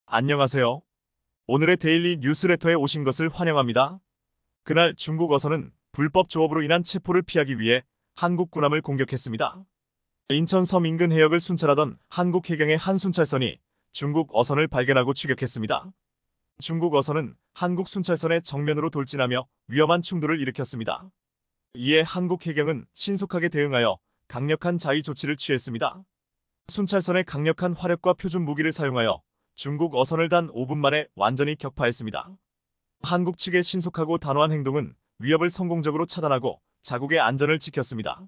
안녕하세요. 오늘의 데일리 뉴스레터에 오신 것을 환영합니다. 그날 중국 어선은 불법 조업으로 인한 체포를 피하기 위해 한국 군함을 공격했습니다. 인천 섬 인근 해역을 순찰하던 한국 해경의 한 순찰선이 중국 어선을 발견하고 추격했습니다. 중국 어선은 한국 순찰선의 정면으로 돌진하며 위험한 충돌을 일으켰습니다. 이에 한국 해경은 신속하게 대응하여 강력한 자위 조치를 취했습니다. 순찰선의 강력한 화력과 표준 무기를 사용하여 중국 어선을 단 5분 만에 완전히 격파했습니다. 한국 측의 신속하고 단호한 행동은 위협을 성공적으로 차단하고 자국의 안전을 지켰습니다.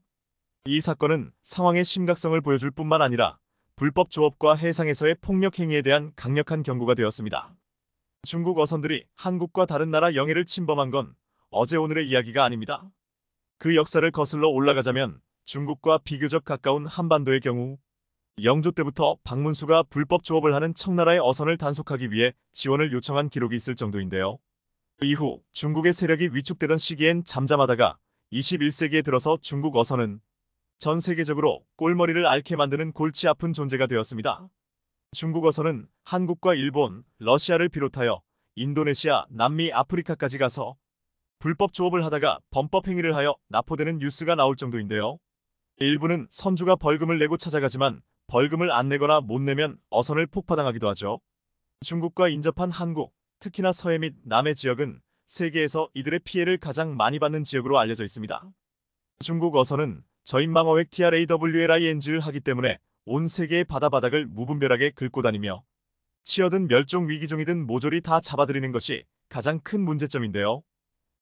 이 사건은 상황의 심각성을 보여줄 뿐만 아니라 불법 조업과 해상에서의 폭력 행위에 대한 강력한 경고가 되었습니다. 중국 어선들이 한국과 다른 나라 영해를 침범한 건 어제 오늘의 이야기가 아닙니다. 그 역사를 거슬러 올라가자면 중국과 비교적 가까운 한반도의 경우 영조 때부터 박문수가 불법 조업을 하는 청나라의 어선을 단속하기 위해 지원을 요청한 기록이 있을 정도인데요. 이후 중국의 세력이 위축되던 시기엔 잠잠하다가 21세기에 들어서 중국 어선은 전 세계적으로 꼴머리를 앓게 만드는 골치 아픈 존재가 되었습니다. 중국 어선은 한국과 일본, 러시아를 비롯하여 인도네시아, 남미, 아프리카까지 가서 불법 조업을 하다가 범법 행위를 하여 납포되는 뉴스가 나올 정도인데요. 일부는 선주가 벌금을 내고 찾아가지만 벌금을 안 내거나 못 내면 어선을 폭파당하기도 하죠. 중국과 인접한 한국, 특히나 서해 및 남해 지역은 세계에서 이들의 피해를 가장 많이 받는 지역으로 알려져 있습니다. 중국 어선은 저인망어획 TRAWLING를 하기 때문에 온 세계의 바다바닥을 무분별하게 긁고 다니며 치어든 멸종 위기종이든 모조리 다 잡아들이는 것이 가장 큰 문제점인데요.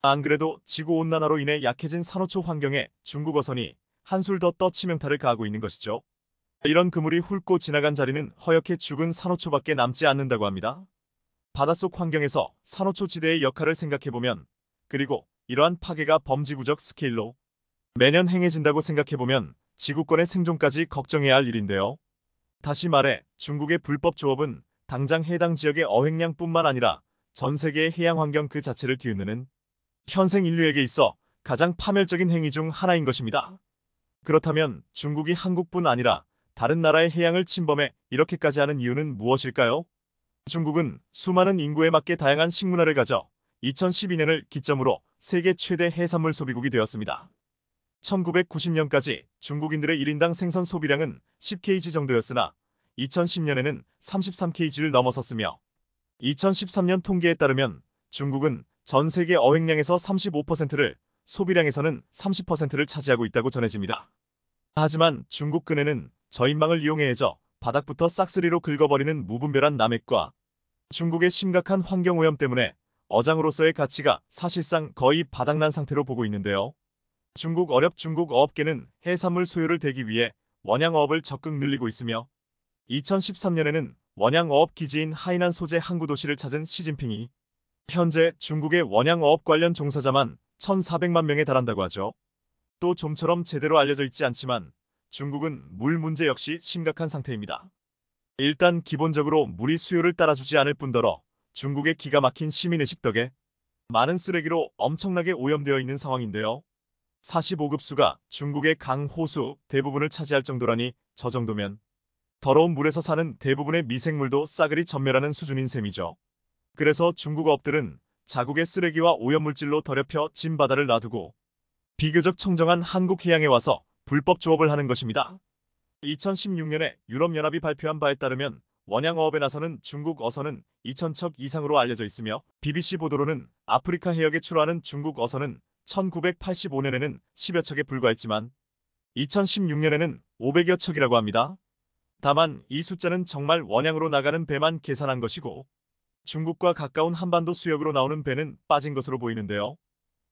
안 그래도 지구온난화로 인해 약해진 산호초 환경에 중국 어선이 한술 더 떠 치명타를 가하고 있는 것이죠. 이런 그물이 훑고 지나간 자리는 허옇게 죽은 산호초밖에 남지 않는다고 합니다. 바닷속 환경에서 산호초 지대의 역할을 생각해보면, 그리고 이러한 파괴가 범지구적 스케일로 매년 행해진다고 생각해보면 지구권의 생존까지 걱정해야 할 일인데요. 다시 말해 중국의 불법 조업은 당장 해당 지역의 어획량뿐만 아니라 전 세계의 해양 환경 그 자체를 뒤흔드는 현생 인류에게 있어 가장 파멸적인 행위 중 하나인 것입니다. 그렇다면 중국이 한국뿐 아니라 다른 나라의 해양을 침범해 이렇게까지 하는 이유는 무엇일까요? 중국은 수많은 인구에 맞게 다양한 식문화를 가져 2012년을 기점으로 세계 최대 해산물 소비국이 되었습니다. 1990년까지 중국인들의 1인당 생선 소비량은 10kg 정도였으나 2010년에는 33kg를 넘어섰으며 2013년 통계에 따르면 중국은 전 세계 어획량에서 35%를, 소비량에서는 30%를 차지하고 있다고 전해집니다. 하지만 중국 근해는 저인망을 이용해 해저 바닥부터 싹쓸이로 긁어버리는 무분별한 남핵과 중국의 심각한 환경오염 때문에 어장으로서의 가치가 사실상 거의 바닥난 상태로 보고 있는데요. 중국 어업계는 해산물 수요를 대기 위해 원양어업을 적극 늘리고 있으며 2013년에는 원양어업 기지인 하이난 소재 항구 도시를 찾은 시진핑이 현재 중국의 원양어업 관련 종사자만 1,400만 명에 달한다고 하죠. 또 좀처럼 제대로 알려져 있지 않지만 중국은 물 문제 역시 심각한 상태입니다. 일단 기본적으로 물이 수요를 따라주지 않을 뿐더러 중국의 기가 막힌 시민의식 덕에 많은 쓰레기로 엄청나게 오염되어 있는 상황인데요. 45급수가 중국의 강, 호수 대부분을 차지할 정도라니 저 정도면 더러운 물에서 사는 대부분의 미생물도 싸그리 전멸하는 수준인 셈이죠. 그래서 중국 업들은 자국의 쓰레기와 오염물질로 더럽혀 진 바다를 놔두고 비교적 청정한 한국 해양에 와서 불법 조업을 하는 것입니다. 2016년에 유럽연합이 발표한 바에 따르면 원양어업에 나서는 중국 어선은 2,000척 이상으로 알려져 있으며 BBC 보도로는 아프리카 해역에 출하하는 중국 어선은 1985년에는 10여 척에 불과했지만 2016년에는 500여 척이라고 합니다. 다만 이 숫자는 정말 원양으로 나가는 배만 계산한 것이고 중국과 가까운 한반도 수역으로 나오는 배는 빠진 것으로 보이는데요.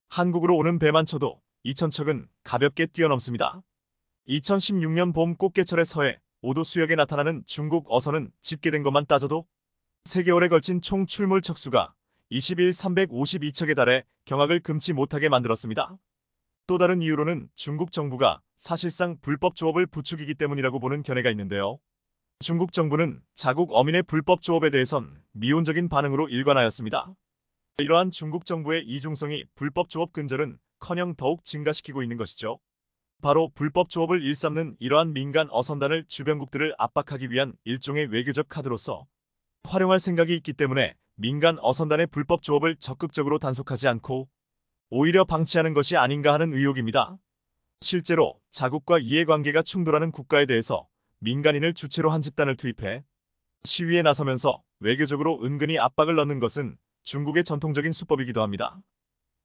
한국으로 오는 배만 쳐도 2,000척은 가볍게 뛰어넘습니다. 2016년 봄 꽃게철의 서해 5도 수역에 나타나는 중국 어선은 집계된 것만 따져도 3개월에 걸친 총 출몰 척수가 352척에 달해 경악을 금치 못하게 만들었습니다. 또 다른 이유로는 중국 정부가 사실상 불법 조업을 부추기기 때문이라고 보는 견해가 있는데요. 중국 정부는 자국 어민의 불법 조업에 대해선 미온적인 반응으로 일관하였습니다. 이러한 중국 정부의 이중성이 불법 조업 근절은 커녕 더욱 증가시키고 있는 것이죠. 바로 불법 조업을 일삼는 이러한 민간 어선단을 주변국들을 압박하기 위한 일종의 외교적 카드로서 활용할 생각이 있기 때문에 민간 어선단의 불법 조업을 적극적으로 단속하지 않고 오히려 방치하는 것이 아닌가 하는 의혹입니다. 실제로 자국과 이해관계가 충돌하는 국가에 대해서 민간인을 주체로 한 집단을 투입해 시위에 나서면서 외교적으로 은근히 압박을 넣는 것은 중국의 전통적인 수법이기도 합니다.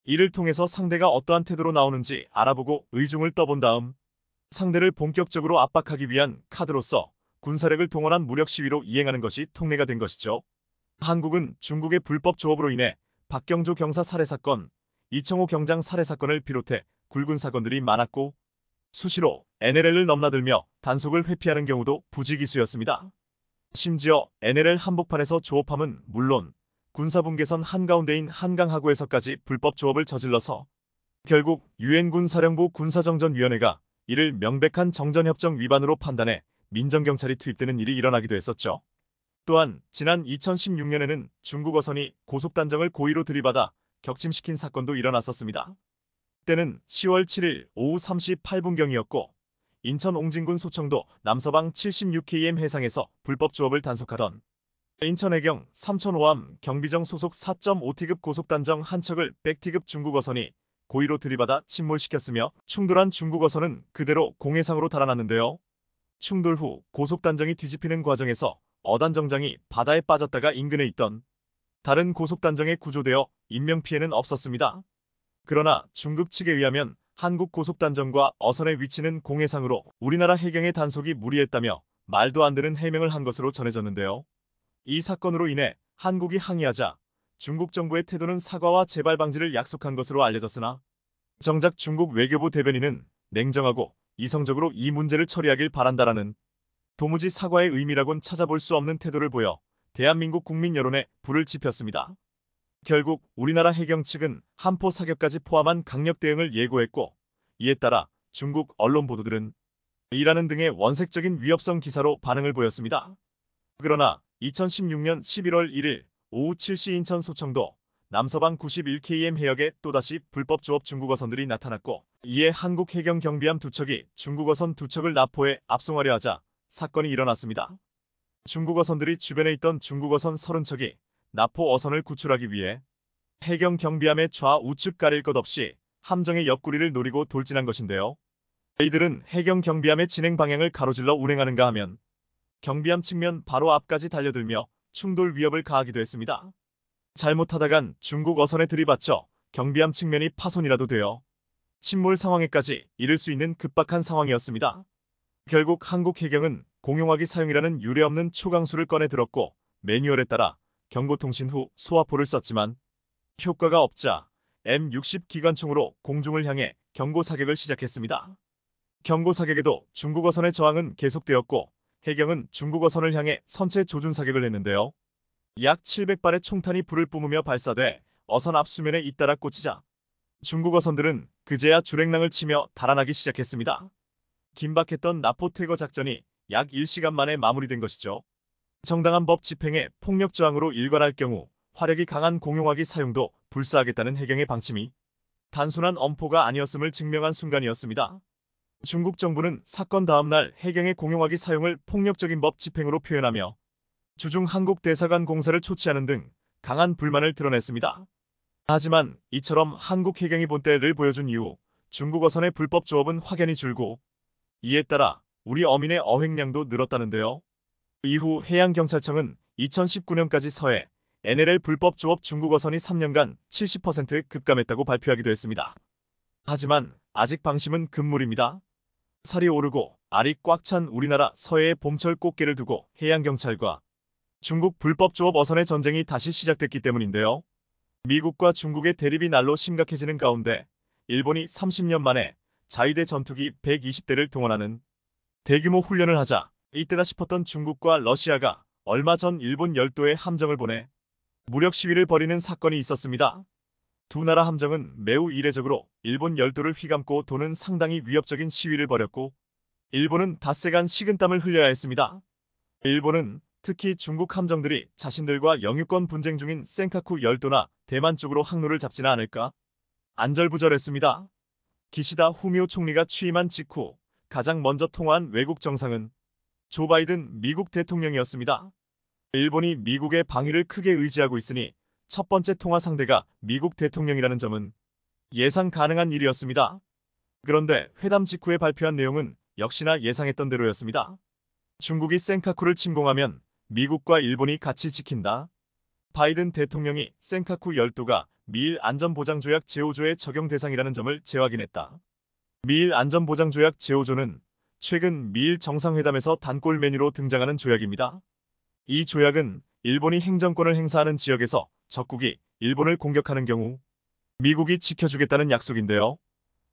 이를 통해서 상대가 어떠한 태도로 나오는지 알아보고 의중을 떠본 다음 상대를 본격적으로 압박하기 위한 카드로서 군사력을 동원한 무력 시위로 이행하는 것이 통례가 된 것이죠. 한국은 중국의 불법 조업으로 인해 박경조 경사 살해 사건, 이청호 경장 살해 사건을 비롯해 굵은 사건들이 많았고 수시로 NLL을 넘나들며 단속을 회피하는 경우도 부지기수였습니다. 심지어 NLL 한복판에서 조업함은 물론 군사분계선 한가운데인 한강하구에서까지 불법 조업을 저질러서 결국 유엔군 사령부 군사정전위원회가 이를 명백한 정전협정 위반으로 판단해 민정경찰이 투입되는 일이 일어나기도 했었죠. 또한 지난 2016년에는 중국 어선이 고속단정을 고의로 들이받아 격침시킨 사건도 일어났었습니다. 때는 10월 7일 오후 3시 8분경이었고 인천 옹진군 소청도 남서방 76km 해상에서 불법 조업을 단속하던 인천해경 3005함 경비정 소속 4.5T급 고속단정 한 척을 백T급 중국 어선이 고의로 들이받아 침몰시켰으며 충돌한 중국 어선은 그대로 공해상으로 달아났는데요. 충돌 후 고속단정이 뒤집히는 과정에서 어단정장이 바다에 빠졌다가 인근에 있던 다른 고속단정에 구조되어 인명피해는 없었습니다. 그러나 중국 측에 의하면 한국 고속단정과 어선의 위치는 공해상으로 우리나라 해경의 단속이 무리했다며 말도 안 되는 해명을 한 것으로 전해졌는데요. 이 사건으로 인해 한국이 항의하자 중국 정부의 태도는 사과와 재발 방지를 약속한 것으로 알려졌으나 정작 중국 외교부 대변인은 냉정하고 이성적으로 이 문제를 처리하길 바란다라는 도무지 사과의 의미라곤 찾아볼 수 없는 태도를 보여 대한민국 국민 여론에 불을 지폈습니다. 결국 우리나라 해경 측은 함포 사격까지 포함한 강력 대응을 예고했고 이에 따라 중국 언론 보도들은 이라는 등의 원색적인 위협성 기사로 반응을 보였습니다. 그러나 2016년 11월 1일 오후 7시 인천 소청도 남서방 91km 해역에 또다시 불법 조업 중국 어선들이 나타났고 이에 한국 해경 경비함 2척이 중국 어선 2척을 납포해 압송하려 하자 사건이 일어났습니다. 중국 어선들이 주변에 있던 중국 어선 30척이 납포 어선을 구출하기 위해 해경 경비함의 좌우측 가릴 것 없이 함정의 옆구리를 노리고 돌진한 것인데요. 이들은 해경 경비함의 진행 방향을 가로질러 운행하는가 하면 경비함 측면 바로 앞까지 달려들며 충돌 위협을 가하기도 했습니다. 잘못하다간 중국 어선에 들이받쳐 경비함 측면이 파손이라도 되어 침몰 상황에까지 이를 수 있는 급박한 상황이었습니다. 결국 한국 해경은 공용화기 사용이라는 유례없는 초강수를 꺼내 들었고 매뉴얼에 따라 경고통신 후 소화포를 썼지만 효과가 없자 M60 기관총으로 공중을 향해 경고사격을 시작했습니다. 경고사격에도 중국 어선의 저항은 계속되었고 해경은 중국 어선을 향해 선체 조준 사격을 했는데요. 약 700발의 총탄이 불을 뿜으며 발사돼 어선 앞수면에 잇따라 꽂히자 중국 어선들은 그제야 주랭랑을 치며 달아나기 시작했습니다. 긴박했던 나포 퇴거 작전이 약 1시간 만에 마무리된 것이죠. 정당한 법 집행에 폭력 저항으로 일관할 경우 화력이 강한 공용화기 사용도 불사하겠다는 해경의 방침이 단순한 엄포가 아니었음을 증명한 순간이었습니다. 중국 정부는 사건 다음 날 해경의 공용화기 사용을 폭력적인 법 집행으로 표현하며 주중 한국 대사관 공사를 초치하는 등 강한 불만을 드러냈습니다. 하지만 이처럼 한국 해경이 본때를 보여준 이후 중국 어선의 불법 조업은 확연히 줄고 이에 따라 우리 어민의 어획량도 늘었다는데요. 이후 해양경찰청은 2019년까지 서해 NLL 불법 조업 중국 어선이 3년간 70% 급감했다고 발표하기도 했습니다. 하지만 아직 방심은 금물입니다. 살이 오르고 알이 꽉 찬 우리나라 서해의 봄철 꽃게를 두고 해양경찰과 중국 불법 조업 어선의 전쟁이 다시 시작됐기 때문인데요. 미국과 중국의 대립이 날로 심각해지는 가운데 일본이 30년 만에 자위대 전투기 120대를 동원하는 대규모 훈련을 하자 이때다 싶었던 중국과 러시아가 얼마 전 일본 열도에 함정을 보내 무력 시위를 벌이는 사건이 있었습니다. 두 나라 함정은 매우 이례적으로 일본 열도를 휘감고 도는 상당히 위협적인 시위를 벌였고 일본은 닷새간 식은땀을 흘려야 했습니다. 일본은 특히 중국 함정들이 자신들과 영유권 분쟁 중인 센카쿠 열도나 대만 쪽으로 항로를 잡지는 않을까 안절부절했습니다. 기시다 후미오 총리가 취임한 직후 가장 먼저 통화한 외국 정상은 조 바이든 미국 대통령이었습니다. 일본이 미국의 방위를 크게 의지하고 있으니 첫 번째 통화 상대가 미국 대통령이라는 점은 예상 가능한 일이었습니다. 그런데 회담 직후에 발표한 내용은 역시나 예상했던 대로였습니다. 중국이 센카쿠를 침공하면 미국과 일본이 같이 지킨다. 바이든 대통령이 센카쿠 열도가 미일 안전보장조약 제5조의 적용 대상이라는 점을 재확인했다. 미일 안전보장조약 제5조는 최근 미일 정상회담에서 단골 메뉴로 등장하는 조약입니다. 이 조약은 일본이 행정권을 행사하는 지역에서 적국이 일본을 공격하는 경우 미국이 지켜주겠다는 약속인데요.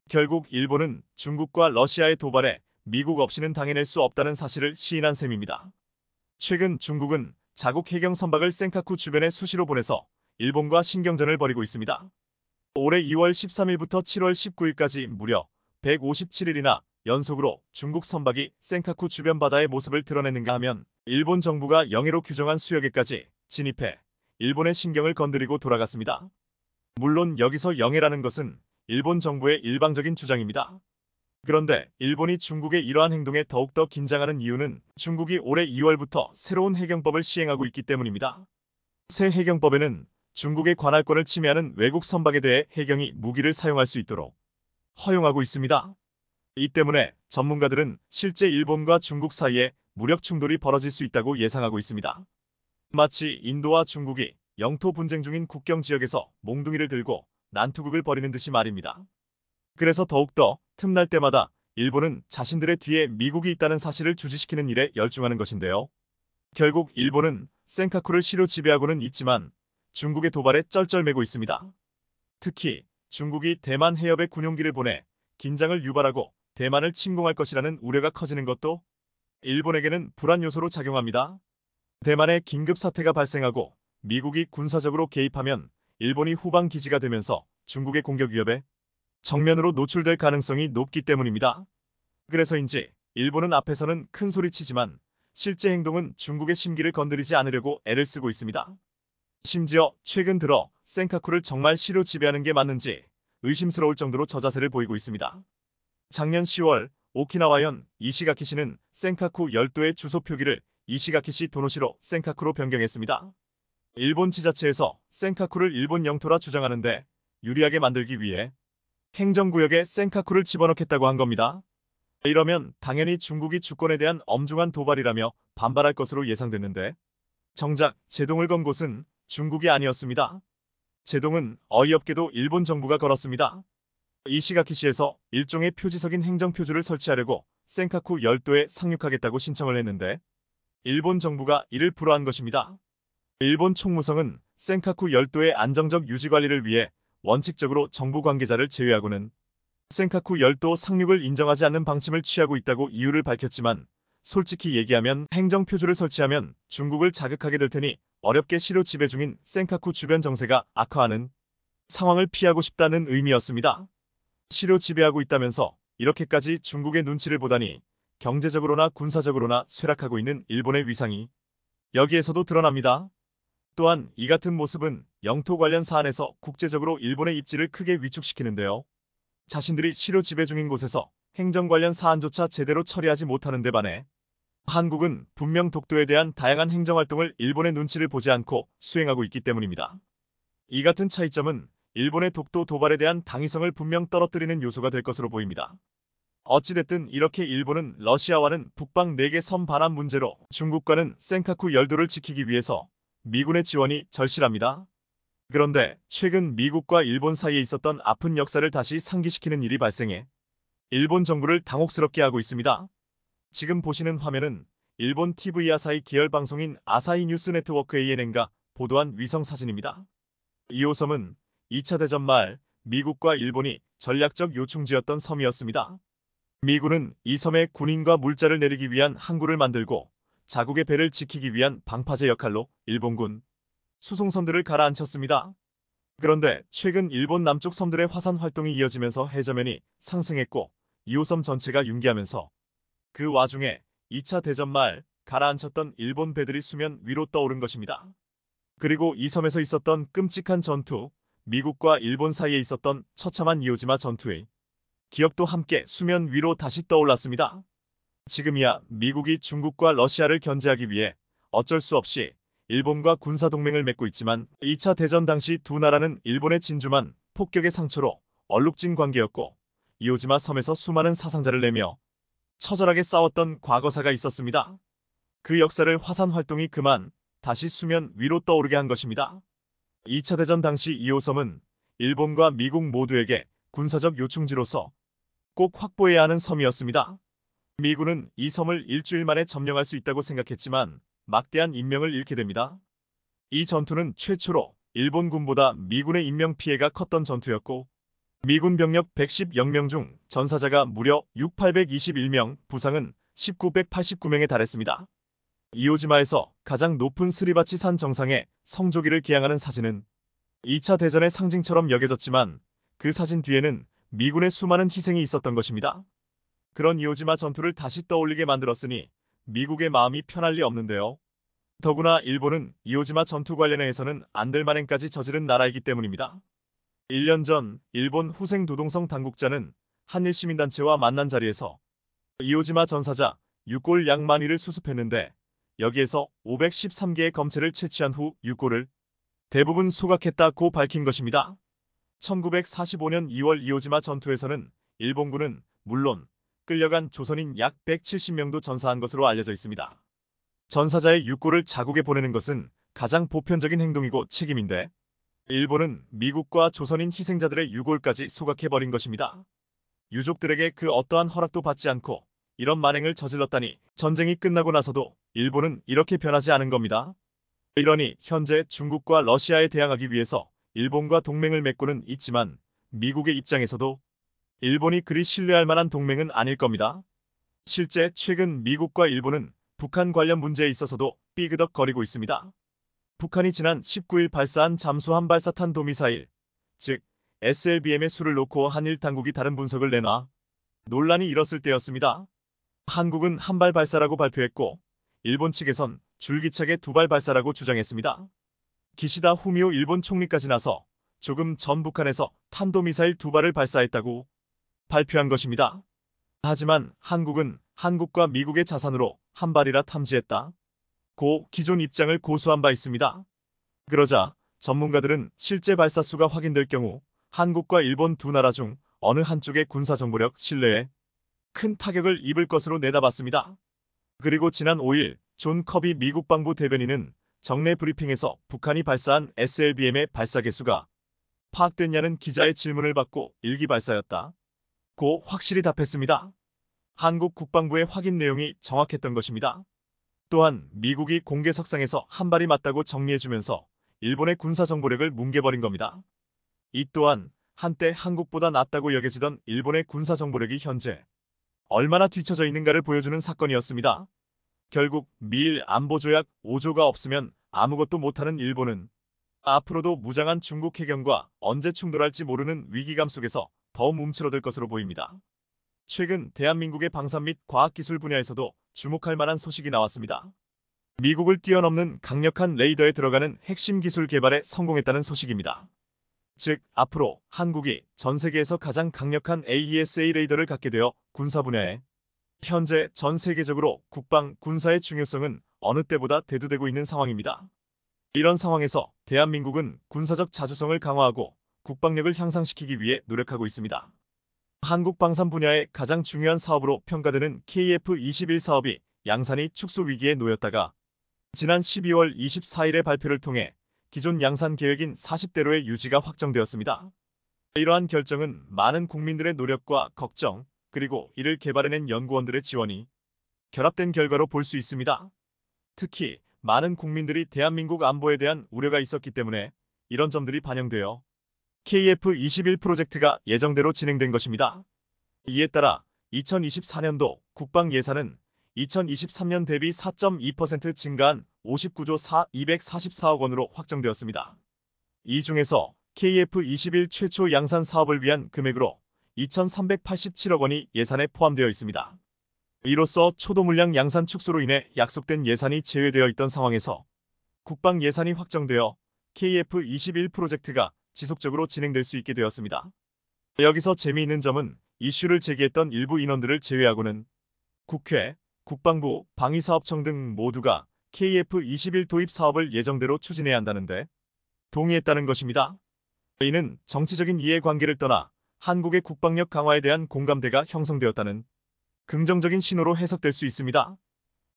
결국 일본은 중국과 러시아의 도발에 미국 없이는 당해낼 수 없다는 사실을 시인한 셈입니다. 최근 중국은 자국 해경 선박을 센카쿠 주변에 수시로 보내서 일본과 신경전을 벌이고 있습니다. 올해 2월 13일부터 7월 19일까지 무려 157일이나 연속으로 중국 선박이 센카쿠 주변 바다의 모습을 드러냈는가 하면 일본 정부가 영해로 규정한 수역에까지 진입해 일본의 신경을 건드리고 돌아갔습니다. 물론 여기서 영해라는 것은 일본 정부의 일방적인 주장입니다. 그런데 일본이 중국의 이러한 행동에 더욱더 긴장하는 이유는 중국이 올해 2월부터 새로운 해경법을 시행하고 있기 때문입니다. 새 해경법에는 중국의 관할권을 침해하는 외국 선박에 대해 해경이 무기를 사용할 수 있도록 허용하고 있습니다. 이 때문에 전문가들은 실제 일본과 중국 사이에 무력 충돌이 벌어질 수 있다고 예상하고 있습니다. 마치 인도와 중국이 영토 분쟁 중인 국경 지역에서 몽둥이를 들고 난투극을 벌이는 듯이 말입니다. 그래서 더욱더 틈날 때마다 일본은 자신들의 뒤에 미국이 있다는 사실을 주지시키는 일에 열중하는 것인데요. 결국 일본은 센카쿠를 시로 지배하고는 있지만 중국의 도발에 쩔쩔매고 있습니다. 특히 중국이 대만 해협에 군용기를 보내 긴장을 유발하고 대만을 침공할 것이라는 우려가 커지는 것도 일본에게는 불안 요소로 작용합니다. 대만에 긴급 사태가 발생하고 미국이 군사적으로 개입하면 일본이 후방 기지가 되면서 중국의 공격 위협에 정면으로 노출될 가능성이 높기 때문입니다. 그래서인지 일본은 앞에서는 큰 소리치지만 실제 행동은 중국의 심기를 건드리지 않으려고 애를 쓰고 있습니다. 심지어 최근 들어 센카쿠를 정말 시로 지배하는 게 맞는지 의심스러울 정도로 저자세를 보이고 있습니다. 작년 10월 오키나와현 이시가키시는 센카쿠 열도의 주소 표기를 이시가키시 도노시로 센카쿠로 변경했습니다. 일본 지자체에서 센카쿠를 일본 영토라 주장하는데 유리하게 만들기 위해 행정구역에 센카쿠를 집어넣겠다고 한 겁니다. 이러면 당연히 중국이 주권에 대한 엄중한 도발이라며 반발할 것으로 예상됐는데 정작 제동을 건 곳은 중국이 아니었습니다. 제동은 어이없게도 일본 정부가 걸었습니다. 이시가키시에서 일종의 표지석인 행정표주를 설치하려고 센카쿠 열도에 상륙하겠다고 신청을 했는데 일본 정부가 이를 불허한 것입니다. 일본 총무성은 센카쿠 열도의 안정적 유지관리를 위해 원칙적으로 정부 관계자를 제외하고는 센카쿠 열도 상륙을 인정하지 않는 방침을 취하고 있다고 이유를 밝혔지만 솔직히 얘기하면 행정표주를 설치하면 중국을 자극하게 될 테니 어렵게 시로 지배 중인 센카쿠 주변 정세가 악화하는 상황을 피하고 싶다는 의미였습니다. 시로 지배하고 있다면서 이렇게까지 중국의 눈치를 보다니 경제적으로나 군사적으로나 쇠락하고 있는 일본의 위상이 여기에서도 드러납니다. 또한 이 같은 모습은 영토 관련 사안에서 국제적으로 일본의 입지를 크게 위축시키는데요. 자신들이 시로 지배 중인 곳에서 행정 관련 사안조차 제대로 처리하지 못하는 데 반해 한국은 분명 독도에 대한 다양한 행정활동을 일본의 눈치를 보지 않고 수행하고 있기 때문입니다. 이 같은 차이점은 일본의 독도 도발에 대한 당위성을 분명 떨어뜨리는 요소가 될 것으로 보입니다. 어찌됐든 이렇게 일본은 러시아와는 북방 4개 섬 반환 문제로 중국과는 센카쿠 열도를 지키기 위해서 미군의 지원이 절실합니다. 그런데 최근 미국과 일본 사이에 있었던 아픈 역사를 다시 상기시키는 일이 발생해 일본 정부를 당혹스럽게 하고 있습니다. 지금 보시는 화면은 일본 TV 아사히 계열 방송인 아사히 뉴스 네트워크 ANN가 보도한 위성 사진입니다. 2호섬은 2차 대전 말 미국과 일본이 전략적 요충지였던 섬이었습니다. 미군은 이 섬에 군인과 물자를 내리기 위한 항구를 만들고 자국의 배를 지키기 위한 방파제 역할로 일본군 수송선들을 가라앉혔습니다. 그런데 최근 일본 남쪽 섬들의 화산 활동이 이어지면서 해저면이 상승했고 2호섬 전체가 융기하면서 그 와중에 2차 대전 말 가라앉혔던 일본 배들이 수면 위로 떠오른 것입니다. 그리고 이 섬에서 있었던 끔찍한 전투, 미국과 일본 사이에 있었던 처참한 이오지마 전투의 기억도 함께 수면 위로 다시 떠올랐습니다. 지금이야 미국이 중국과 러시아를 견제하기 위해 어쩔 수 없이 일본과 군사동맹을 맺고 있지만 2차 대전 당시 두 나라는 일본의 진주만 폭격의 상처로 얼룩진 관계였고 이오지마 섬에서 수많은 사상자를 내며 처절하게 싸웠던 과거사가 있었습니다. 그 역사를 화산 활동이 그만 다시 수면 위로 떠오르게 한 것입니다. 2차 대전 당시 2호섬은 일본과 미국 모두에게 군사적 요충지로서 꼭 확보해야 하는 섬이었습니다. 미군은 이 섬을 일주일 만에 점령할 수 있다고 생각했지만 막대한 인명을 잃게 됩니다. 이 전투는 최초로 일본군보다 미군의 인명 피해가 컸던 전투였고 미군 병력 110명 중 전사자가 무려 6,821명, 부상은 1,989명에 달했습니다. 이오지마에서 가장 높은 스리바치 산 정상에 성조기를 개양하는 사진은 2차 대전의 상징처럼 여겨졌지만 그 사진 뒤에는 미군의 수많은 희생이 있었던 것입니다. 그런 이오지마 전투를 다시 떠올리게 만들었으니 미국의 마음이 편할 리 없는데요. 더구나 일본은 이오지마 전투 관련해서는 안 될 만행까지 저지른 나라이기 때문입니다. 1년 전 일본 후생 도동성 당국자는 한일 시민단체와 만난 자리에서 이오지마 전사자 6골 약 만위를 수습했는데 여기에서 513개의 검체를 채취한 후 6골을 대부분 소각했다고 밝힌 것입니다. 1945년 2월 이오지마 전투에서는 일본군은 물론 끌려간 조선인 약 170명도 전사한 것으로 알려져 있습니다. 전사자의 6골을 자국에 보내는 것은 가장 보편적인 행동이고 책임인데 일본은 미국과 조선인 희생자들의 6골까지 소각해버린 것입니다. 유족들에게 그 어떠한 허락도 받지 않고 이런 만행을 저질렀다니 전쟁이 끝나고 나서도 일본은 이렇게 변하지 않은 겁니다. 이러니 현재 중국과 러시아에 대항하기 위해서 일본과 동맹을 맺고는 있지만 미국의 입장에서도 일본이 그리 신뢰할 만한 동맹은 아닐 겁니다. 실제 최근 미국과 일본은 북한 관련 문제에 있어서도 삐그덕거리고 있습니다. 북한이 지난 19일 발사한 잠수함 발사 탄도미사일, 즉 SLBM의 수를 놓고 한일 당국이 다른 분석을 내놔 논란이 일었을 때였습니다. 한국은 한 발 발사라고 발표했고 일본 측에선 줄기차게 두 발 발사라고 주장했습니다. 기시다 후미오 일본 총리까지 나서 조금 전 북한에서 탄도미사일 두 발을 발사했다고 발표한 것입니다. 하지만 한국은 한국과 미국의 자산으로 한 발이라 탐지했다 고 기존 입장을 고수한 바 있습니다. 그러자 전문가들은 실제 발사 수가 확인될 경우 한국과 일본 두 나라 중 어느 한쪽의 군사정보력 신뢰에 큰 타격을 입을 것으로 내다봤습니다. 그리고 지난 5일 존 커비 미국 방부 대변인은 정례 브리핑에서 북한이 발사한 SLBM의 발사 개수가 파악됐냐는 기자의 질문을 받고 일기 발사였다 고 확실히 답했습니다. 한국 국방부의 확인 내용이 정확했던 것입니다. 또한 미국이 공개석상에서 한 발이 맞다고 정리해주면서 일본의 군사정보력을 뭉개버린 겁니다. 이 또한 한때 한국보다 낫다고 여겨지던 일본의 군사정보력이 현재 얼마나 뒤처져 있는가를 보여주는 사건이었습니다. 결국 미일 안보조약 5조가 없으면 아무것도 못하는 일본은 앞으로도 무장한 중국 해경과 언제 충돌할지 모르는 위기감 속에서 더 움츠러들 것으로 보입니다. 최근 대한민국의 방산 및 과학기술 분야에서도 주목할 만한 소식이 나왔습니다. 미국을 뛰어넘는 강력한 레이더에 들어가는 핵심 기술 개발에 성공했다는 소식입니다. 즉, 앞으로 한국이 전 세계에서 가장 강력한 AESA 레이더를 갖게 되어 군사 분야에 현재 전 세계적으로 국방, 군사의 중요성은 어느 때보다 대두되고 있는 상황입니다. 이런 상황에서 대한민국은 군사적 자주성을 강화하고 국방력을 향상시키기 위해 노력하고 있습니다. 한국 방산 분야의 가장 중요한 사업으로 평가되는 KF-21 사업이 양산이 축소 위기에 놓였다가 지난 12월 24일의 발표를 통해 기존 양산 계획인 40대로의 유지가 확정되었습니다. 이러한 결정은 많은 국민들의 노력과 걱정, 그리고 이를 개발해낸 연구원들의 지원이 결합된 결과로 볼 수 있습니다. 특히 많은 국민들이 대한민국 안보에 대한 우려가 있었기 때문에 이런 점들이 반영되어 KF-21 프로젝트가 예정대로 진행된 것입니다. 이에 따라 2024년도 국방 예산은 2023년 대비 4.2% 증가한 59조 244억 원으로 확정되었습니다. 이 중에서 KF-21 최초 양산 사업을 위한 금액으로 2,387억 원이 예산에 포함되어 있습니다. 이로써 초도 물량 양산 축소로 인해 약속된 예산이 제외되어 있던 상황에서 국방 예산이 확정되어 KF-21 프로젝트가 지속적으로 진행될 수 있게 되었습니다. 여기서 재미있는 점은 이슈를 제기했던 일부 인원들을 제외하고는 국회, 국방부, 방위사업청 등 모두가 KF-21 도입 사업을 예정대로 추진해야 한다는데 동의했다는 것입니다. 이는 정치적인 이해관계를 떠나 한국의 국방력 강화에 대한 공감대가 형성되었다는 긍정적인 신호로 해석될 수 있습니다.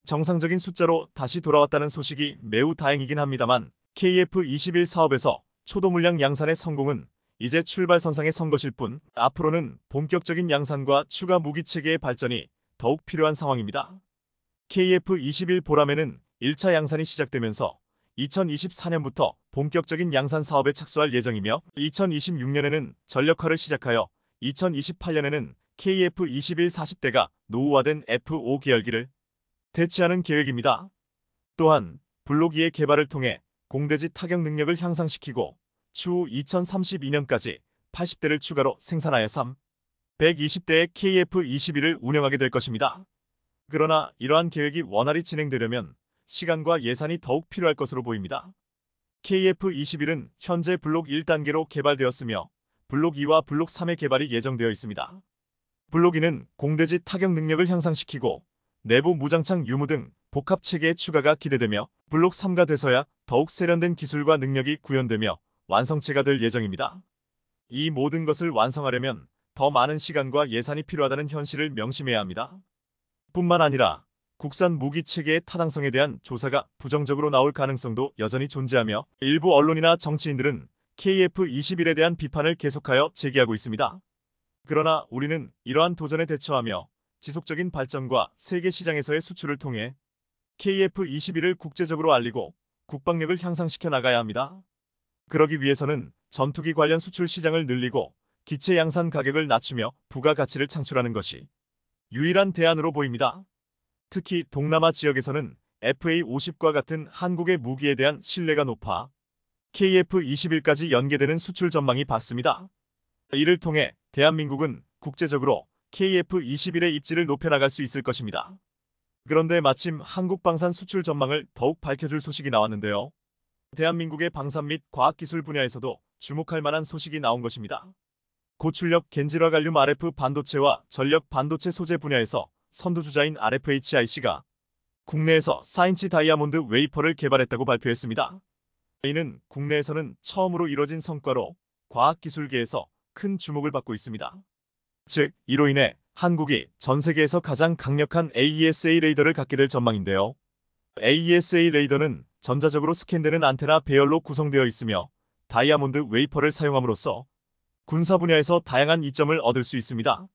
정상적인 숫자로 다시 돌아왔다는 소식이 매우 다행이긴 합니다만 KF-21 사업에서 초도 물량 양산의 성공은 이제 출발선상에 선 것일 뿐 앞으로는 본격적인 양산과 추가 무기체계의 발전이 더욱 필요한 상황입니다. KF-21 보람에는 1차 양산이 시작되면서 2024년부터 본격적인 양산 사업에 착수할 예정이며 2026년에는 전력화를 시작하여 2028년에는 KF-21 40대가 노후화된 F5 계열기를 대체하는 계획입니다. 또한 블록 2의 개발을 통해 공대지 타격 능력을 향상시키고 추후 2032년까지 80대를 추가로 생산하여 120대의 KF-21을 운영하게 될 것입니다. 그러나 이러한 계획이 원활히 진행되려면 시간과 예산이 더욱 필요할 것으로 보입니다. KF-21은 현재 블록 1단계로 개발되었으며 블록 2와 블록 3의 개발이 예정되어 있습니다. 블록 2는 공대지 타격 능력을 향상시키고 내부 무장창 유무 등 복합 체계의 추가가 기대되며 블록 3가 돼서야 더욱 세련된 기술과 능력이 구현되며 완성체가 될 예정입니다. 이 모든 것을 완성하려면 더 많은 시간과 예산이 필요하다는 현실을 명심해야 합니다. 뿐만 아니라 국산 무기 체계의 타당성에 대한 조사가 부정적으로 나올 가능성도 여전히 존재하며 일부 언론이나 정치인들은 KF-21에 대한 비판을 계속하여 제기하고 있습니다. 그러나 우리는 이러한 도전에 대처하며 지속적인 발전과 세계 시장에서의 수출을 통해 KF-21을 국제적으로 알리고 국방력을 향상시켜 나가야 합니다. 그러기 위해서는 전투기 관련 수출 시장을 늘리고 기체 양산 가격을 낮추며 부가가치를 창출하는 것이 유일한 대안으로 보입니다. 특히 동남아 지역에서는 FA-50과 같은 한국의 무기에 대한 신뢰가 높아 KF-21까지 연계되는 수출 전망이 밝습니다. 이를 통해 대한민국은 국제적으로 KF-21의 입지를 높여나갈 수 있을 것입니다. 그런데 마침 한국 방산 수출 전망을 더욱 밝혀줄 소식이 나왔는데요. 대한민국의 방산 및 과학기술 분야에서도 주목할 만한 소식이 나온 것입니다. 고출력 겐질화 갈륨 RF 반도체와 전력 반도체 소재 분야에서 선두주자인 RFHIC가 국내에서 4인치 다이아몬드 웨이퍼를 개발했다고 발표했습니다. 이는 국내에서는 처음으로 이뤄진 성과로 과학기술계에서 큰 주목을 받고 있습니다. 즉, 이로 인해 한국이 전 세계에서 가장 강력한 AESA 레이더를 갖게 될 전망인데요. AESA 레이더는 전자적으로 스캔되는 안테나 배열로 구성되어 있으며 다이아몬드 웨이퍼를 사용함으로써 군사 분야에서 다양한 이점을 얻을 수 있습니다.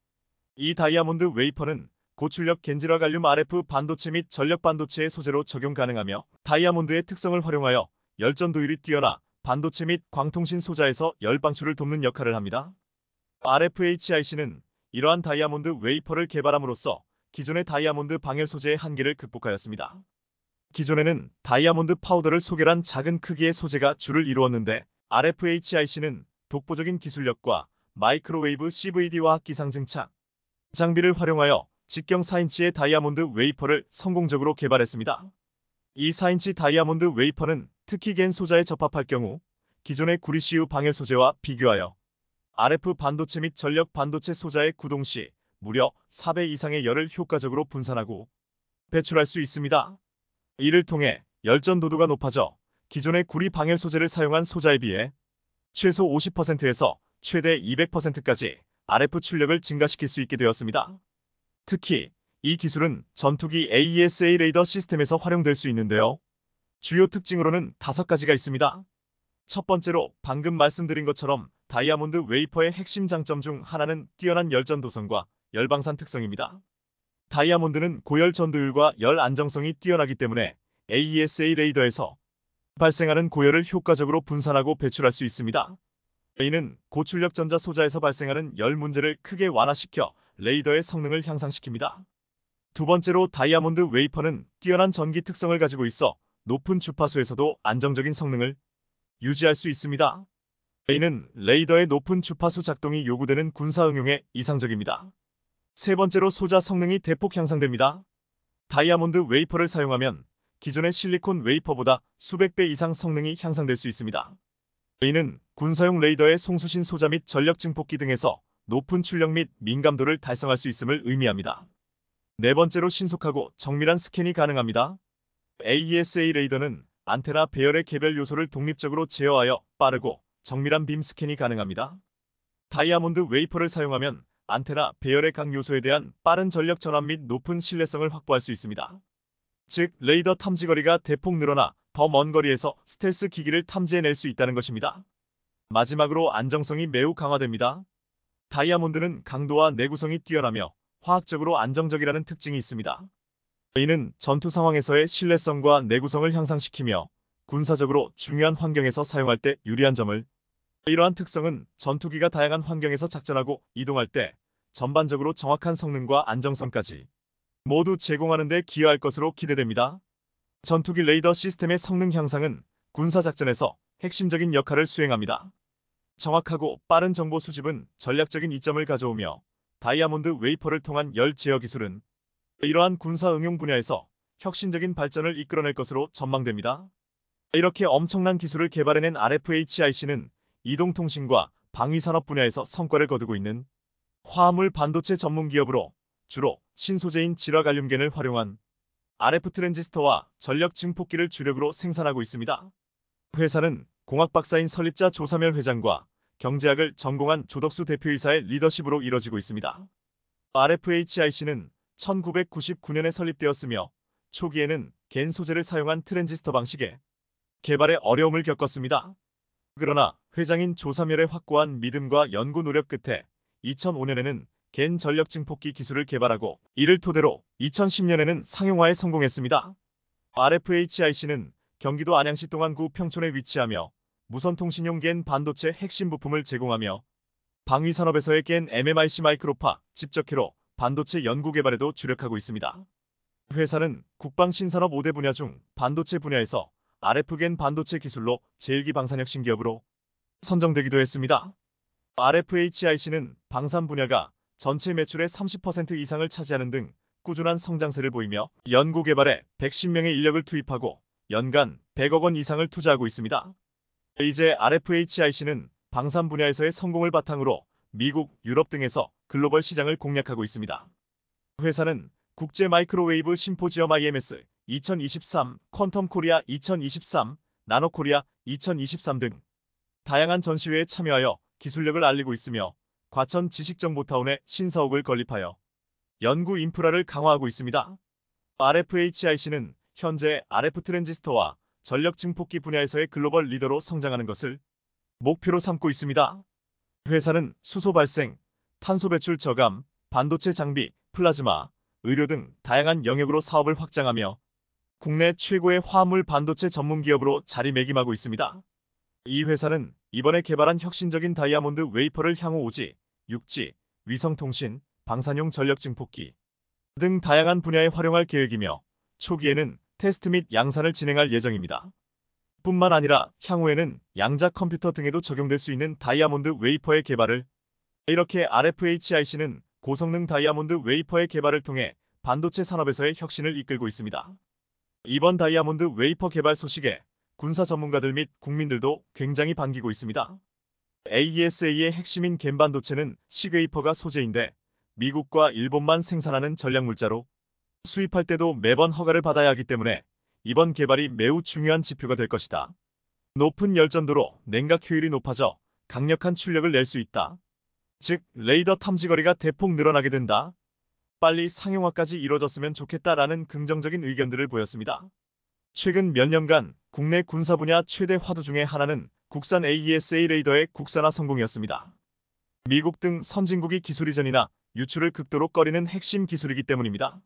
이 다이아몬드 웨이퍼는 고출력 겐질화 갈륨 RF 반도체 및 전력 반도체의 소재로 적용 가능하며 다이아몬드의 특성을 활용하여 열전도율이 뛰어나 반도체 및 광통신 소자에서 열 방출을 돕는 역할을 합니다. RFHIC는 이러한 다이아몬드 웨이퍼를 개발함으로써 기존의 다이아몬드 방열 소재의 한계를 극복하였습니다. 기존에는 다이아몬드 파우더를 소결한 작은 크기의 소재가 주를 이루었는데 RFHIC는 독보적인 기술력과 마이크로웨이브 CVD 화학 기상 증착 장비를 활용하여 직경 4인치의 다이아몬드 웨이퍼를 성공적으로 개발했습니다. 이 4인치 다이아몬드 웨이퍼는 특히 겐 소자에 접합할 경우 기존의 구리CU 방열 소재와 비교하여 RF 반도체 및 전력 반도체 소자의 구동 시 무려 4배 이상의 열을 효과적으로 분산하고 배출할 수 있습니다. 이를 통해 열전도도가 높아져 기존의 구리 방열 소재를 사용한 소자에 비해 최소 50%에서 최대 200%까지 RF 출력을 증가시킬 수 있게 되었습니다. 특히 이 기술은 전투기 AESA 레이더 시스템에서 활용될 수 있는데요. 주요 특징으로는 5가지가 있습니다. 첫 번째로 방금 말씀드린 것처럼 다이아몬드 웨이퍼의 핵심 장점 중 하나는 뛰어난 열전 도성과 열방산 특성입니다. 다이아몬드는 고열 전도율과 열 안정성이 뛰어나기 때문에 AESA 레이더에서 발생하는 고열을 효과적으로 분산하고 배출할 수 있습니다. 이는 고출력 전자 소자에서 발생하는 열 문제를 크게 완화시켜 레이더의 성능을 향상시킵니다. 두 번째로 다이아몬드 웨이퍼는 뛰어난 전기 특성을 가지고 있어 높은 주파수에서도 안정적인 성능을 유지할 수 있습니다. 이는 레이더의 높은 주파수 작동이 요구되는 군사 응용에 이상적입니다. 세 번째로 소자 성능이 대폭 향상됩니다. 다이아몬드 웨이퍼를 사용하면 기존의 실리콘 웨이퍼보다 수백 배 이상 성능이 향상될 수 있습니다. 이는 군사용 레이더의 송수신 소자 및 전력 증폭기 등에서 높은 출력 및 민감도를 달성할 수 있음을 의미합니다. 네 번째로 신속하고 정밀한 스캔이 가능합니다. AESA 레이더는 안테나 배열의 개별 요소를 독립적으로 제어하여 빠르고 정밀한 빔 스캔이 가능합니다. 다이아몬드 웨이퍼를 사용하면 안테나 배열의 각 요소에 대한 빠른 전력 전환 및 높은 신뢰성을 확보할 수 있습니다. 즉, 레이더 탐지 거리가 대폭 늘어나 더 먼 거리에서 스텔스 기기를 탐지해낼 수 있다는 것입니다. 마지막으로 안정성이 매우 강화됩니다. 다이아몬드는 강도와 내구성이 뛰어나며 화학적으로 안정적이라는 특징이 있습니다. 이는 전투 상황에서의 신뢰성과 내구성을 향상시키며 군사적으로 중요한 환경에서 사용할 때 유리한 점을, 이러한 특성은 전투기가 다양한 환경에서 작전하고 이동할 때 전반적으로 정확한 성능과 안정성까지 모두 제공하는 데 기여할 것으로 기대됩니다. 전투기 레이더 시스템의 성능 향상은 군사작전에서 핵심적인 역할을 수행합니다. 정확하고 빠른 정보 수집은 전략적인 이점을 가져오며 다이아몬드 웨이퍼를 통한 열 제어 기술은 이러한 군사 응용 분야에서 혁신적인 발전을 이끌어낼 것으로 전망됩니다. 이렇게 엄청난 기술을 개발해낸 RFHIC는 이동통신과 방위산업 분야에서 성과를 거두고 있는 화합물 반도체 전문 기업으로 주로 신소재인 질화갈륨겐을 활용한 RF 트랜지스터와 전력 증폭기를 주력으로 생산하고 있습니다. 회사는 공학 박사인 설립자 조사멸 회장과 경제학을 전공한 조덕수 대표이사의 리더십으로 이뤄지고 있습니다. RFHIC는 1999년에 설립되었으며 초기에는 겐 소재를 사용한 트랜지스터 방식의 개발에 어려움을 겪었습니다. 그러나 회장인 조사멸의 확고한 믿음과 연구 노력 끝에 2005년에는 겐 전력 증폭기 기술을 개발하고 이를 토대로 2010년에는 상용화에 성공했습니다. RFHIC는 경기도 안양시 동안구 평촌에 위치하며 무선통신용 겐 반도체 핵심 부품을 제공하며 방위산업에서의 겐 MMIC 마이크로파 집적회로 반도체 연구 개발에도 주력하고 있습니다. 회사는 국방신산업 5대 분야 중 반도체 분야에서 RF겐 반도체 기술로 제1기 방산혁신 기업으로 선정되기도 했습니다. RFHIC는 방산 분야가 전체 매출의 30% 이상을 차지하는 등 꾸준한 성장세를 보이며 연구 개발에 110명의 인력을 투입하고 연간 100억 원 이상을 투자하고 있습니다. 이제 RFHIC는 방산 분야에서의 성공을 바탕으로 미국, 유럽 등에서 글로벌 시장을 공략하고 있습니다. 회사는 국제 마이크로웨이브 심포지엄 IMS 2023, 퀀텀 코리아 2023, 나노 코리아 2023 등 다양한 전시회에 참여하여 기술력을 알리고 있으며 과천 지식정보타운에 신사옥을 건립하여 연구 인프라를 강화하고 있습니다. RFHIC는 현재 RF 트랜지스터와 전력 증폭기 분야에서의 글로벌 리더로 성장하는 것을 목표로 삼고 있습니다. 회사는 수소 발생, 탄소 배출 저감, 반도체 장비, 플라즈마, 의료 등 다양한 영역으로 사업을 확장하며 국내 최고의 화합물 반도체 전문 기업으로 자리매김하고 있습니다. 이 회사는 이번에 개발한 혁신적인 다이아몬드 웨이퍼를 향후 5G, 6G, 위성통신, 방산용 전력 증폭기 등 다양한 분야에 활용할 계획이며 초기에는 테스트 및 양산을 진행할 예정입니다. 뿐만 아니라 향후에는 양자 컴퓨터 등에도 적용될 수 있는 다이아몬드 웨이퍼의 개발을, 이렇게 RFHIC는 고성능 다이아몬드 웨이퍼의 개발을 통해 반도체 산업에서의 혁신을 이끌고 있습니다. 이번 다이아몬드 웨이퍼 개발 소식에 군사 전문가들 및 국민들도 굉장히 반기고 있습니다. AESA의 핵심인 겐 반도체는 시웨이퍼가 소재인데 미국과 일본만 생산하는 전략물자로 수입할 때도 매번 허가를 받아야 하기 때문에 이번 개발이 매우 중요한 지표가 될 것이다. 높은 열전도로 냉각 효율이 높아져 강력한 출력을 낼 수 있다. 즉, 레이더 탐지 거리가 대폭 늘어나게 된다. 빨리 상용화까지 이뤄졌으면 좋겠다라는 긍정적인 의견들을 보였습니다. 최근 몇 년간 국내 군사 분야 최대 화두 중의 하나는 국산 AESA 레이더의 국산화 성공이었습니다. 미국 등 선진국이 기술 이전이나 유출을 극도로 꺼리는 핵심 기술이기 때문입니다.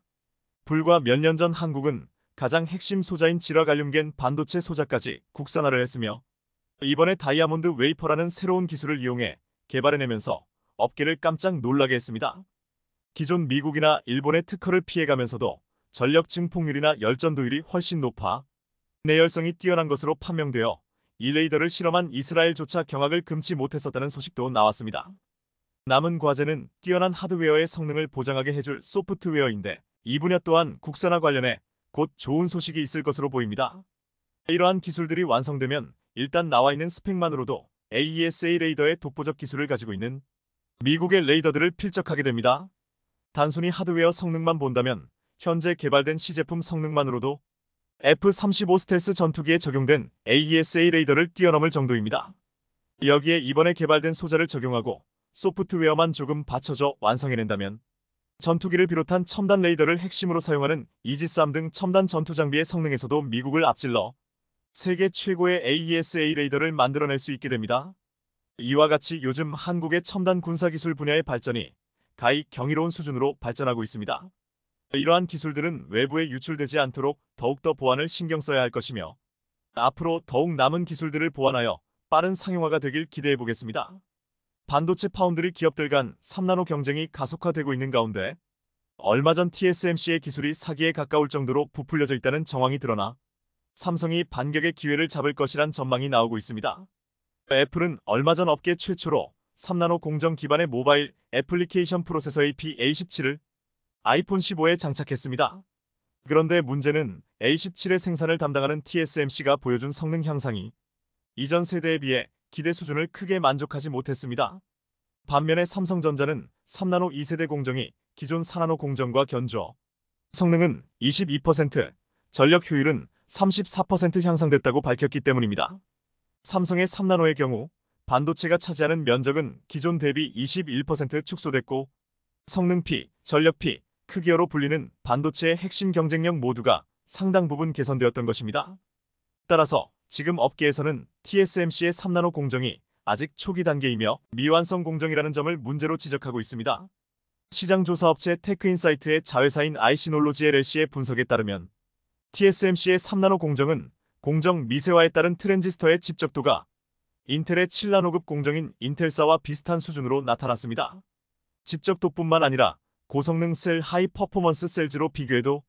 불과 몇 년 전 한국은 가장 핵심 소자인 질화갈륨겐 반도체 소자까지 국산화를 했으며 이번에 다이아몬드 웨이퍼라는 새로운 기술을 이용해 개발해내면서 업계를 깜짝 놀라게 했습니다. 기존 미국이나 일본의 특허를 피해가면서도 전력 증폭률이나 열전도율이 훨씬 높아 내열성이 뛰어난 것으로 판명되어 이 레이더를 실험한 이스라엘조차 경악을 금치 못했었다는 소식도 나왔습니다. 남은 과제는 뛰어난 하드웨어의 성능을 보장하게 해줄 소프트웨어인데 이 분야 또한 국산화 관련해 곧 좋은 소식이 있을 것으로 보입니다. 이러한 기술들이 완성되면 일단 나와 있는 스펙만으로도 AESA 레이더의 독보적 기술을 가지고 있는 미국의 레이더들을 필적하게 됩니다. 단순히 하드웨어 성능만 본다면 현재 개발된 시제품 성능만으로도 F-35 스텔스 전투기에 적용된 AESA 레이더를 뛰어넘을 정도입니다. 여기에 이번에 개발된 소자를 적용하고 소프트웨어만 조금 받쳐줘 완성해낸다면 전투기를 비롯한 첨단 레이더를 핵심으로 사용하는 이지스함 등 첨단 전투 장비의 성능에서도 미국을 앞질러 세계 최고의 AESA 레이더를 만들어낼 수 있게 됩니다. 이와 같이 요즘 한국의 첨단 군사기술 분야의 발전이 가히 경이로운 수준으로 발전하고 있습니다. 이러한 기술들은 외부에 유출되지 않도록 더욱더 보안을 신경 써야 할 것이며 앞으로 더욱 남은 기술들을 보완하여 빠른 상용화가 되길 기대해 보겠습니다. 반도체 파운드리 기업들 간 3나노 경쟁이 가속화되고 있는 가운데 얼마 전 TSMC의 기술이 사기에 가까울 정도로 부풀려져 있다는 정황이 드러나 삼성이 반격의 기회를 잡을 것이란 전망이 나오고 있습니다. 애플은 얼마 전 업계 최초로 3나노 공정 기반의 모바일 애플리케이션 프로세서 AP-A17을 아이폰 15에 장착했습니다. 그런데 문제는 A17의 생산을 담당하는 TSMC가 보여준 성능 향상이 이전 세대에 비해 기대 수준을 크게 만족하지 못했습니다. 반면에 삼성전자는 3나노 2세대 공정이 기존 4나노 공정과 견주어 성능은 22%, 전력 효율은 34% 향상됐다고 밝혔기 때문입니다. 삼성의 3나노의 경우 반도체가 차지하는 면적은 기존 대비 21% 축소됐고 성능피, 전력피, 크기어로 불리는 반도체의 핵심 경쟁력 모두가 상당 부분 개선되었던 것입니다. 따라서 지금 업계에서는 TSMC의 3나노 공정이 아직 초기 단계이며 미완성 공정이라는 점을 문제로 지적하고 있습니다. 시장조사업체 테크인사이트의 자회사인 IC놀로지 LLC의 분석에 따르면 TSMC의 3나노 공정은 공정 미세화에 따른 트랜지스터의 집적도가 인텔의 7나노급 공정인 인텔사와 비슷한 수준으로 나타났습니다. 집적도뿐만 아니라 고성능 셀 하이 퍼포먼스 셀즈로 비교해도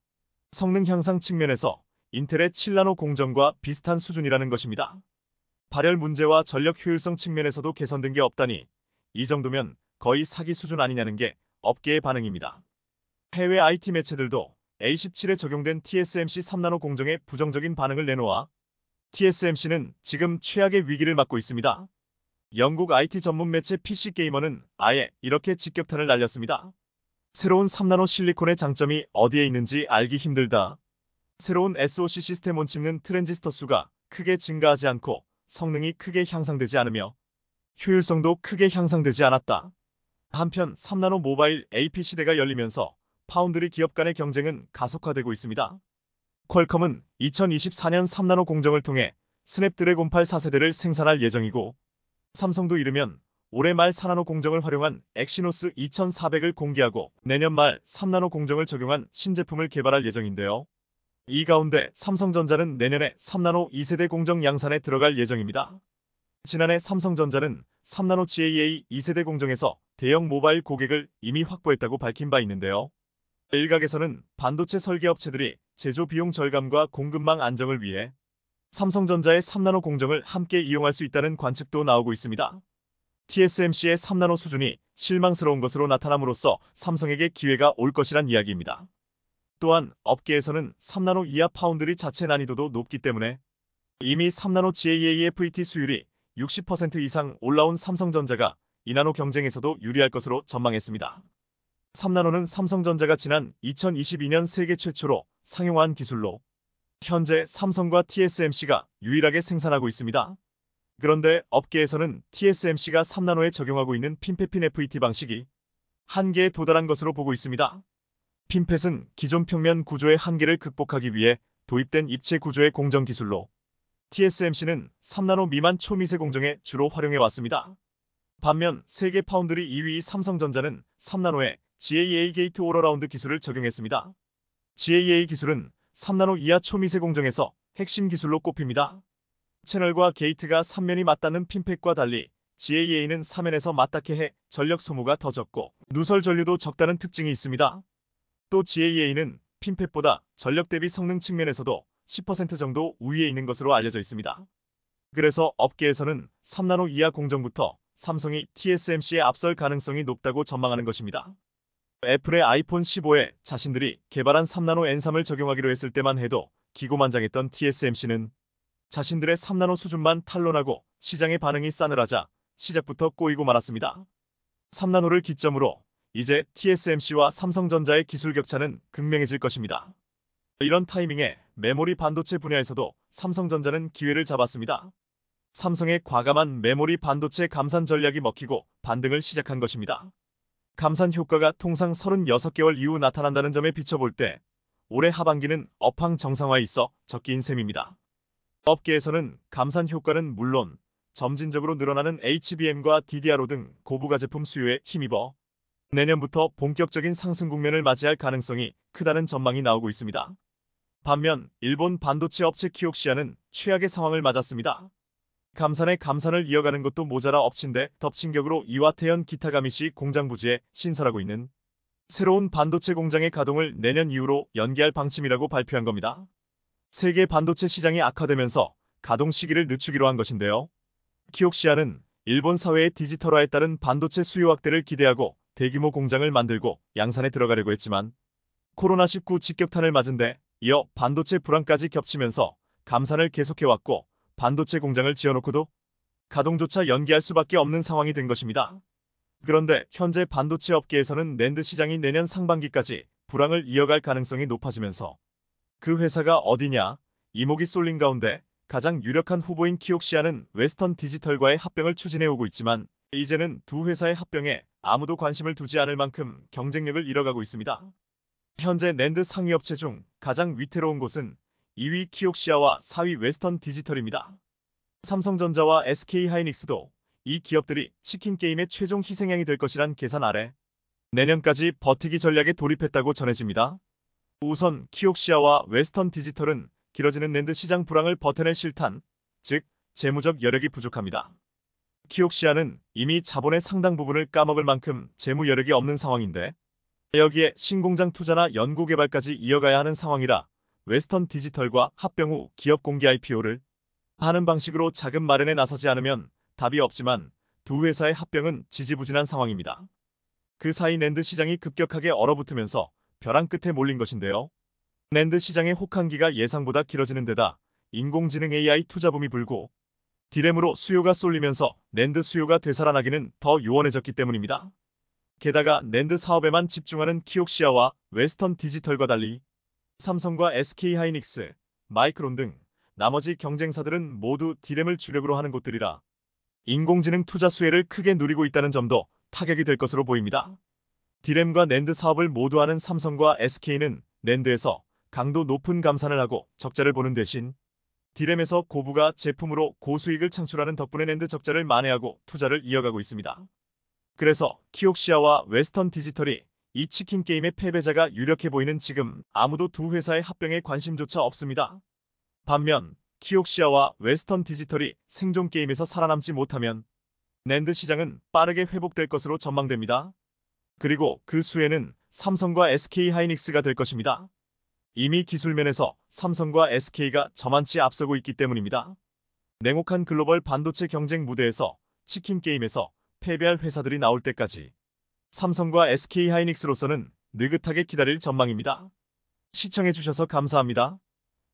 성능 향상 측면에서 인텔의 7나노 공정과 비슷한 수준이라는 것입니다. 발열 문제와 전력 효율성 측면에서도 개선된 게 없다니 이 정도면 거의 사기 수준 아니냐는 게 업계의 반응입니다. 해외 IT 매체들도 A17에 적용된 TSMC 3나노 공정에 부정적인 반응을 내놓아 TSMC는 지금 최악의 위기를 맞고 있습니다. 영국 IT 전문 매체 PC게이머는 아예 이렇게 직격탄을 날렸습니다. 새로운 3나노 실리콘의 장점이 어디에 있는지 알기 힘들다. 새로운 SoC 시스템 온칩는 트랜지스터 수가 크게 증가하지 않고 성능이 크게 향상되지 않으며 효율성도 크게 향상되지 않았다. 한편 3나노 모바일 AP 시대가 열리면서 파운드리 기업 간의 경쟁은 가속화되고 있습니다. 퀄컴은 2024년 3나노 공정을 통해 스냅드래곤 8 4세대를 생산할 예정이고 삼성도 이르면 올해 말 4나노 공정을 활용한 엑시노스 2400을 공개하고 내년 말 3나노 공정을 적용한 신제품을 개발할 예정인데요. 이 가운데 삼성전자는 내년에 3나노 2세대 공정 양산에 들어갈 예정입니다. 지난해 삼성전자는 3나노 GAA 2세대 공정에서 대형 모바일 고객을 이미 확보했다고 밝힌 바 있는데요. 일각에서는 반도체 설계업체들이 제조 비용 절감과 공급망 안정을 위해 삼성전자의 3나노 공정을 함께 이용할 수 있다는 관측도 나오고 있습니다. TSMC의 3나노 수준이 실망스러운 것으로 나타남으로써 삼성에게 기회가 올 것이란 이야기입니다. 또한 업계에서는 3나노 이하 파운드리 자체 난이도도 높기 때문에 이미 3나노 GAA FET 수율이 60% 이상 올라온 삼성전자가 2나노 경쟁에서도 유리할 것으로 전망했습니다. 3나노는 삼성전자가 지난 2022년 세계 최초로 상용화한 기술로 현재 삼성과 TSMC가 유일하게 생산하고 있습니다. 그런데 업계에서는 TSMC가 3나노에 적용하고 있는 핀펫핀 FET 방식이 한계에 도달한 것으로 보고 있습니다. 핀펫은 기존 평면 구조의 한계를 극복하기 위해 도입된 입체 구조의 공정 기술로 TSMC는 3나노 미만 초미세 공정에 주로 활용해왔습니다. 반면 세계 파운드리 2위 삼성전자는 3나노에 GAA 게이트 올어라운드 기술을 적용했습니다. GAA 기술은 3나노 이하 초미세 공정에서 핵심 기술로 꼽힙니다. 채널과 게이트가 3면이 맞닿는 핀펫과 달리 GAA는 3면에서 맞닿게 해 전력 소모가 더 적고 누설 전류도 적다는 특징이 있습니다. 또 GAA는 핀펫보다 전력 대비 성능 측면에서도 10% 정도 우위에 있는 것으로 알려져 있습니다. 그래서 업계에서는 3나노 이하 공정부터 삼성이 TSMC에 앞설 가능성이 높다고 전망하는 것입니다. 애플의 아이폰 15에 자신들이 개발한 3나노 N3을 적용하기로 했을 때만 해도 기고만장했던 TSMC는 자신들의 3나노 수준만 탄론하고 시장의 반응이 싸늘하자 시작부터 꼬이고 말았습니다. 3나노를 기점으로 이제 TSMC와 삼성전자의 기술 격차는 극명해질 것입니다. 이런 타이밍에 메모리 반도체 분야에서도 삼성전자는 기회를 잡았습니다. 삼성의 과감한 메모리 반도체 감산 전략이 먹히고 반등을 시작한 것입니다. 감산 효과가 통상 36개월 이후 나타난다는 점에 비춰볼 때 올해 하반기는 업황 정상화에 있어 적기인 셈입니다. 업계에서는 감산 효과는 물론 점진적으로 늘어나는 HBM과 DDR5 등 고부가 제품 수요에 힘입어 내년부터 본격적인 상승 국면을 맞이할 가능성이 크다는 전망이 나오고 있습니다. 반면 일본 반도체 업체 키옥시아는 최악의 상황을 맞았습니다. 감산에 감산을 이어가는 것도 모자라 엎친데 덮친 격으로 이와테현 기타가미시 공장 부지에 신설하고 있는 새로운 반도체 공장의 가동을 내년 이후로 연기할 방침이라고 발표한 겁니다. 세계 반도체 시장이 악화되면서 가동 시기를 늦추기로 한 것인데요. 키옥시아는 일본 사회의 디지털화에 따른 반도체 수요 확대를 기대하고 대규모 공장을 만들고 양산에 들어가려고 했지만 코로나19 직격탄을 맞은 데 이어 반도체 불황까지 겹치면서 감산을 계속해왔고 반도체 공장을 지어놓고도 가동조차 연기할 수밖에 없는 상황이 된 것입니다. 그런데 현재 반도체 업계에서는 낸드 시장이 내년 상반기까지 불황을 이어갈 가능성이 높아지면서 그 회사가 어디냐 이목이 쏠린 가운데 가장 유력한 후보인 키옥시아는 웨스턴 디지털과의 합병을 추진해오고 있지만 이제는 두 회사의 합병에 아무도 관심을 두지 않을 만큼 경쟁력을 잃어가고 있습니다. 현재 낸드 상위 업체 중 가장 위태로운 곳은 2위 키옥시아와 4위 웨스턴 디지털입니다. 삼성전자와 SK하이닉스도 이 기업들이 치킨 게임의 최종 희생양이 될 것이란 계산 아래 내년까지 버티기 전략에 돌입했다고 전해집니다. 우선 키옥시아와 웨스턴 디지털은 길어지는 낸드 시장 불황을 버텨낼 실탄, 즉 재무적 여력이 부족합니다. 키옥시아는 이미 자본의 상당 부분을 까먹을 만큼 재무 여력이 없는 상황인데 여기에 신공장 투자나 연구개발까지 이어가야 하는 상황이라 웨스턴 디지털과 합병 후 기업 공개 IPO를 하는 방식으로 자금 마련에 나서지 않으면 답이 없지만 두 회사의 합병은 지지부진한 상황입니다. 그 사이 낸드 시장이 급격하게 얼어붙으면서 벼랑 끝에 몰린 것인데요. 낸드 시장의 혹한기가 예상보다 길어지는 데다 인공지능 AI 투자붐이 불고 디램으로 수요가 쏠리면서 낸드 수요가 되살아나기는 더 요원해졌기 때문입니다. 게다가 낸드 사업에만 집중하는 키옥시아와 웨스턴 디지털과 달리 삼성과 SK하이닉스, 마이크론 등 나머지 경쟁사들은 모두 디램을 주력으로 하는 곳들이라 인공지능 투자 수혜를 크게 누리고 있다는 점도 타격이 될 것으로 보입니다. 디램과 낸드 사업을 모두 하는 삼성과 SK는 낸드에서 강도 높은 감산을 하고 적자를 보는 대신 디램에서 고부가 제품으로 고수익을 창출하는 덕분에 낸드 적자를 만회하고 투자를 이어가고 있습니다. 그래서 키옥시아와 웨스턴 디지털이 이 치킨 게임의 패배자가 유력해 보이는 지금 아무도 두 회사의 합병에 관심조차 없습니다. 반면 키옥시아와 웨스턴 디지털이 생존 게임에서 살아남지 못하면 낸드 시장은 빠르게 회복될 것으로 전망됩니다. 그리고 그 수혜는 삼성과 SK하이닉스가 될 것입니다. 이미 기술면에서 삼성과 SK가 저만치 앞서고 있기 때문입니다. 냉혹한 글로벌 반도체 경쟁 무대에서 치킨 게임에서 패배할 회사들이 나올 때까지 삼성과 SK하이닉스로서는 느긋하게 기다릴 전망입니다. 시청해주셔서 감사합니다.